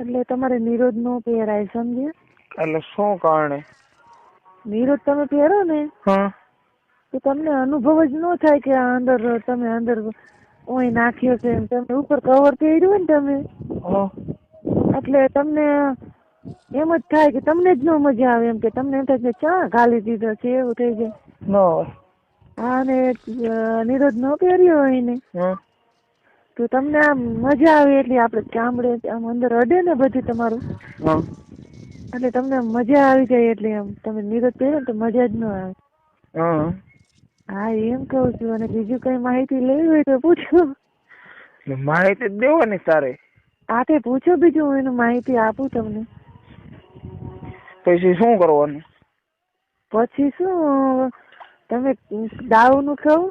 એટલે તમારે નિરોધ નો પહેરાય, સમજ્યા? એટલે શું કારણે? નિરોધ તમે પહેરો ને હા તો તમને અનુભવ જ ન થાય કે આ અંદર તમે અંદર ઓય નાખ્યો છે. તમે ઉપર કવર પહેર્યું હોય ને તમે, હા એટલે તમને એમ જ થાય કે તમને જ ન મજા આવે, એમ કે તમને એમ થાય કે ચા ગાલી દીધો છે, એવું થઈ જાય. ન હોય. હા, ને નિરોધ ન પહેર્યો હોય ને તો તમને આમ મજા આવે, એટલે આપડે ચામડે આમ અંદર અડે ને બધું તમારું, એટલે તમને મજા આવી જાય. એટલે આમ તમે નિરોધ પહેરો ને તો મજા જ ન આવે. હા, એમ કઉ છું. અને બીજું કઈ માહિતી લેવી હોય તો પૂછો. માહિતી જ દેવાની તારે. હા, તે પૂછો બીજું, હું એનું માહિતી આપું તમને. પછી શું કરવાનું? પછી શું, તમે દાવ નું ખાવ,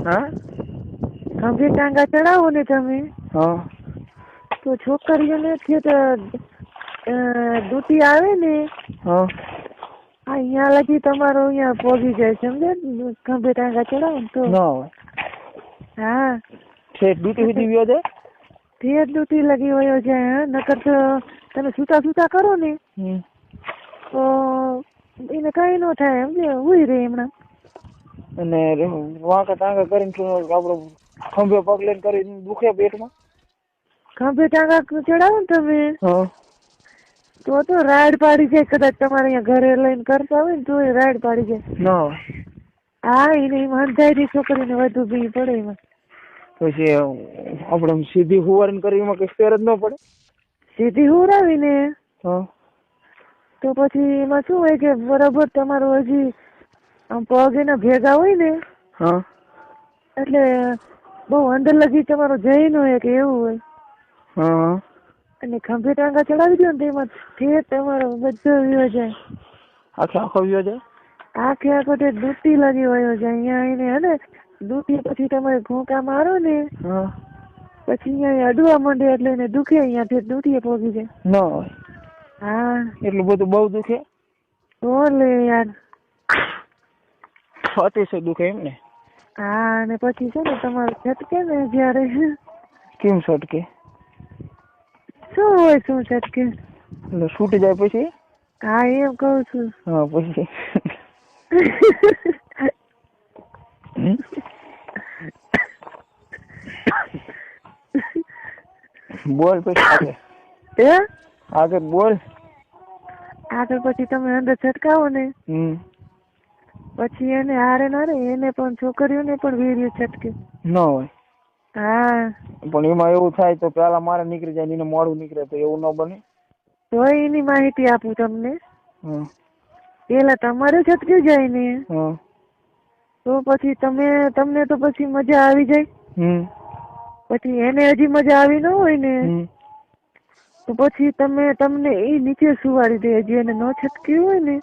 હા, ખંભે ટાંગા ચડાવો ને તમે, હા, તો છોકરીઓને દૂધી આવે ને, હા, અહીંયા લગી તમારો અહીંયા પોગી જાય, સમજે? ખંભે ટાંગા ચડાવો ને તો. ના હોય. હા, ડૂટી સુધી વ્યો જાય. ફેર દૂધી લગી વયો જાય. નકર તો તમે સૂતા કરો ને તો એને કઈ ન થાય, સમજે? ઉઈ રે એમણા. અને વાંકા ટાંગા કરીને આપડે ખંભે પગ લઈને કરીને દુખે પેટમાં. ખંભે ટાંગા ચડાવો ને તમે, તો રાડ પાડી જાય. કદાચ તમારે અહીંયા ઘરે લઈને કરતા હોય ને તો રાડ પાડી જાય. ના. હા, એને અંધારી છોકરીને વધુ બી પડે એમાં. પછી આપડે સીધી હુવારીને કરી એમાં કઈ ફેર જ ન પડે. સીધી હુરાવીને તો પછી એમાં શું હોય કે બરાબર તમારું હજી આમ પગ એના ભેગા હોય ને, એટલે બહુ અંદર લગી તમારો જઈ ન હોય કે એવું હોય. અને ખંભે ટાંગા ચડાવી દો ને તો એમાં ફેર તમારો બધો વ્યો જાય. આખો વ્યો જાય. આખો તે દૂધી લગી વયો જાય. અહીંયા એને હે ને દૂધી પછી તમે ઘોંકા મારો ને, પછી અહીંયા અડવા માંડે, એટલે એને દુખે. અહીંયાથી દૂધી પોગી જાય. ન હોય. હા, એટલું બધું બહુ દુખે. બોલે યાર, અતિશય દુખે એમ ને? હા, અને પછી છે ને તમારું છટકે ને જયારે. કેમ છટકે? શું હોય? શું છટકે? એટલે છૂટી જાય પછી? હા, એમ કઉ છું. હા, પછી બોલ પછી આગળ બોલ. આગળ પછી તમે અંદર છટકાવો ને, પછી એને હારે નારે એને પણ છોકરીઓને પણ વીર્ય છટકે. ન હોય. હા, પણ એમાં એવું થાય તો પેલા મારે નીકળી જાય, એને મોડું નીકળે તો એવું ન બને. તો એની માહિતી આપું તમને. પેલા તમારે છટકી જાય ને, તો પછી તમને તો પછી મજા આવી જાય. પછી એને હજી મજા આવી ન હોય ને, તો પછી તમને એ નીચે સુવાડી દે. હજી એને ન છટક્યું હોય ને,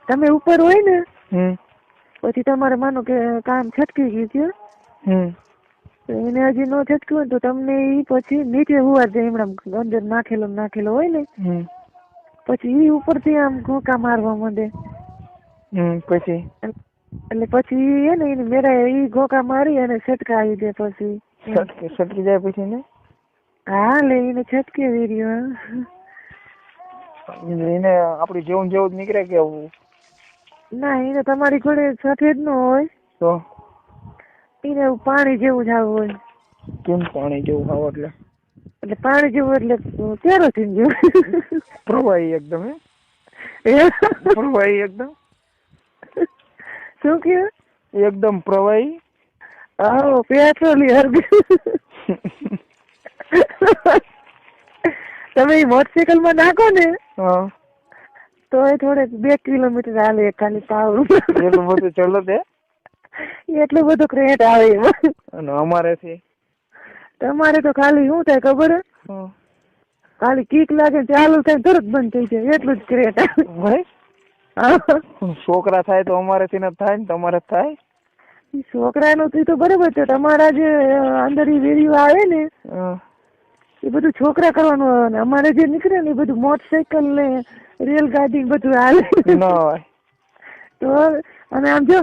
તમે ઉપર હોય ને, પછી તમારે માનો કે કામ છટકી ગયું છે, એને હજી ન છટક્યું હોય તો તમને એ પછી નીચે હુવા દે. એમણા અંદર નાખેલો હોય ને, પછી એ ઉપરથી આમ ઘોંકા મારવા માંડે. પછી એટલે પછી એને મેળા એ ઘોંકા મારી અને છટકાવી દે. પછી છટકી જાય પછી ને? હા, એને છટકે વીર્યો. એને આપડી જેવું જ નીકળે કે? ના, એને તમારી ઘોડે સફેદ નો હોય તો એને પાણી જેવું જ આવું હોય. કેમ પાણી જેવું આવ? એટલે પાણી જેવું એટલે કેરોસીન જેવું. પ્રવાહી એકદમ. પ્રવાહી એકદમ. શું કે? એકદમ પ્રવાહી. આવો પેટ્રોલિયમ. તમે મોટરસાયકલ માં નાખો ને, તો એ થોડે 2 કિલોમીટર હાલે ખાલી પાવર. એટલું બધું ચલો તે? એટલું બધું ક્રેટ આવે એમાં. અને અમારે તમારે તો ખાલી શું થાય ખબર? ખાલી કીક લાગે ચાલુ થાય તરત બંધ થઈ જાય, એટલું જ ક્રેટ આવે. છોકરા થાય તો અમારે થી થાય ને તમારે થાય? છોકરા નું તો બરોબર છે. તમારા જે અંદર વીડિયો આવે ને, એ બધું છોકરા કરવાનું આવે ને અમારે જે નીકળે ને એ બધું મોટરસાયકલ ને રેલગાડી બધું હાલે. તો અને આમ જો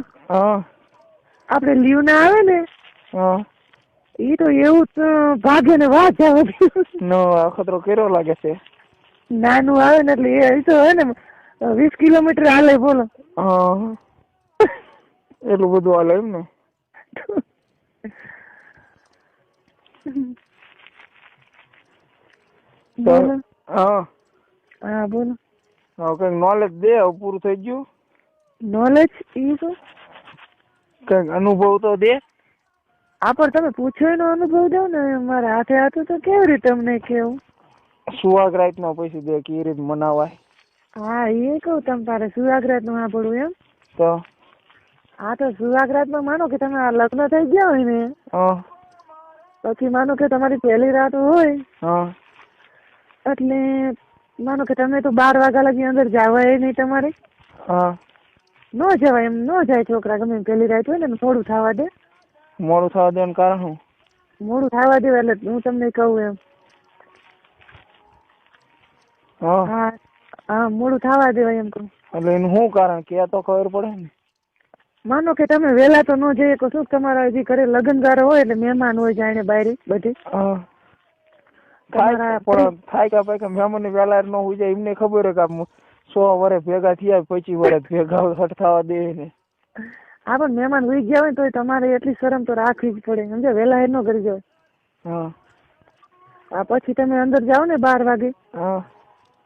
આપડે લીવ ના આવે ને, ઈ તો એવું જ ભાગે ને વાત આવે. નો અખતરો કેરો લાગે છે. નાનું આવે ને એટલે એ તો હે ને 20 કિલોમીટર હાલે બોલો. હા એટલું બધું હાલે એમ ને. બોલો. હા હા બોલો. હા કઈક નોલેજ દે, પૂરું થઈ ગયું. નોલેજ ઈ શું? કઈક અનુભવ તો દે. આ પણ તમે પૂછો એનો અનુભવ દો ને. મારા હાથે હાથે તો કેવી રીતે તમને કેવું? સુહાગરાત નો પૈસા દે કેવી રીતે મનાવાય. હા એ કહું તમ તારે સુહાગરાત નું સાંભળવું એમ? તો હા તો સુહાગરાત માં માનો કે તમે આ લગ્ન થઈ ગયા હોય ને, પછી માનો કે તમારી પહેલી રાત હોય, એટલે માનો કે તમે તો 12 વાગ્યા લગી અંદર જવાય નહીં તમારે. ન જવાય એમ ન જાય છોકરા ગમે પહેલી રાત હોય ને થોડું થવા દે. મોડું થવા દેવાનું કારણ શું? મોડું થવા દે એટલે હું તમને કહું એમ. હા હા મોડું થવા દેવાય એમ કહું. એટલે એનું શું કારણ કે તો ખબર પડે ને. માનો કે તમે વહેલા તો ન જઈએ તો શું તમારા હજી ઘરે લગ્નગારો હોય એટલે મહેમાન હોય જાણે બહાર બધી. થાય કે મહેમાન વહેલા ન હોય જાય એમને ખબર હોય કે 100 વર્ષ ભેગા થયા 25 વર્ષ ભેગા હટ થવા દે ને. હા પણ મહેમાન ઉઈ ગયા હોય તો તમારે એટલી શરમ તો રાખવી જ પડે સમજે. વહેલા એ ન કરી જાય. હા પછી તમે અંદર જાઓ ને 12 વાગે.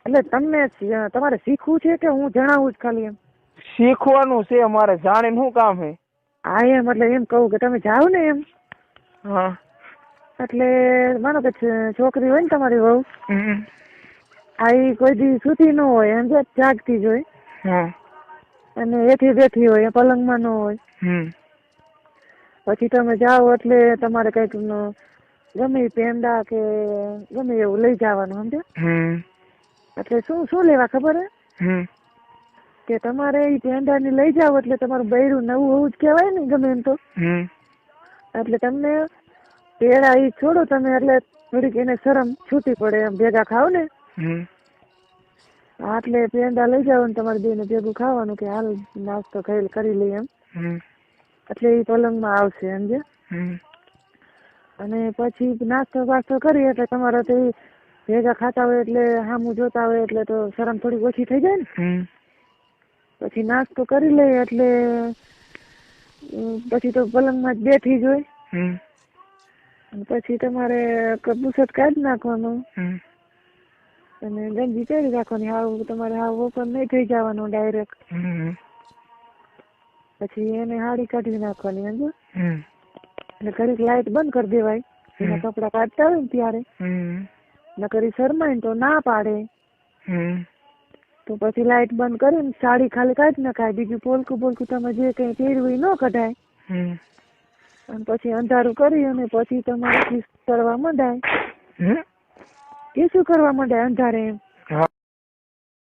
એટલે તમને તમારે શીખવું છે કે હું જણાવું જ ખાલી એમ? શીખવાનું છે અમારે, જાણે શું કામ છે. હા એમ એટલે એમ કહું કે તમે જાઓ ને એમ. એટલે માનો કે છોકરી હોય ને તમારી વહુ, આ કોઈ દી સુતી ન હોય એમ જાગતી જ હોય, અને એથી બેઠી હોય પલંગમાં ન હોય. પછી તમે જાઓ એટલે તમારે કઈક ગમે પેંડા કે ગમે એવું લઈ જવાનું સમજે. એટલે શું લેવા ખબર હે કે તમારે એ પેંડા ને લઈ જાવ એટલે તમારું બૈરું નવું હોવું જ કહેવાય ને ગમે એમ તો. એટલે તમને પેડા ઈ છોડો તમે એટલે થોડીક એને શરમ છૂટી પડે એમ ભેગા ખાવ ને. એટલે પેંડા લઈ જાવ ને તમારે બેને ભેગું ખાવાનું કે હાલ નાસ્તો કરી લઈએ એમ. એટલે એ પલંગમાં આવશે સમજે. અને પછી નાસ્તો બાસ્તો કરી એટલે તમારે તો ભેગા ખાતા હોય એટલે સામું જોતા હોય એટલે તો શરમ થોડી ઓછી થઈ જાય ને. પછી નાસ્તો કરી લઈએ એટલે પછી તો પલંગમાં જ બેઠી જ હોય. પછી તમારે બુસટ કાઢી નાખવાનું અને ગંજી પહેરી રાખવાની. હાવ તમારે હાવ ઓપન નહીં થઈ જવાનું ડાયરેક્ટ. પછી એને હાડી કાઢી નાખવાની સમજો. એટલે ઘડીક લાઈટ બંધ કરી દેવાય એના કપડા કાઢતા હોય ને ત્યારે. નકર શરમાય ને તો ના પાડે. તો પછી લાઈટ બંધ કરીને સાડી ખાલી કાઢી નખાય. બીજું પોલકું તમે જે કઈ પહેર્યું એ ન કઢાય. અને પછી અંધારું કરી અને પછી તમારે કિસ કરવા માંડાય. કિસું કરવા માંડાય અંધારે એમ.